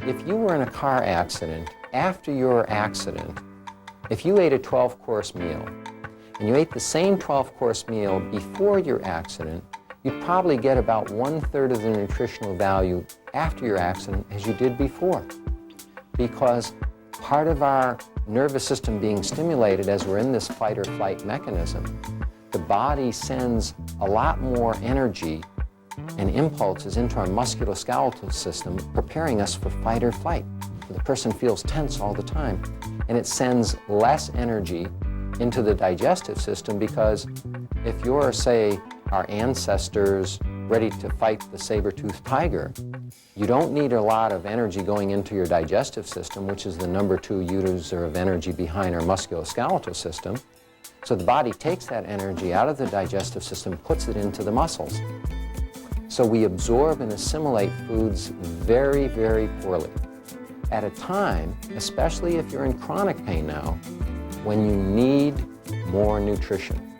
If you were in a car accident, after your accident, if you ate a 12-course meal, and you ate the same 12-course meal before your accident, you'd probably get about 1/3 of the nutritional value after your accident as you did before. Because part of our nervous system being stimulated as we're in this fight or flight mechanism, the body sends a lot more energy and impulses into our musculoskeletal system, preparing us for fight or flight. The person feels tense all the time, and it sends less energy into the digestive system because if you're, say, our ancestors ready to fight the saber-toothed tiger, you don't need a lot of energy going into your digestive system, which is the number 2 user of energy behind our musculoskeletal system. So the body takes that energy out of the digestive system, puts it into the muscles. So we absorb and assimilate foods very, very poorly. At a time, especially if you're in chronic pain now, when you need more nutrition.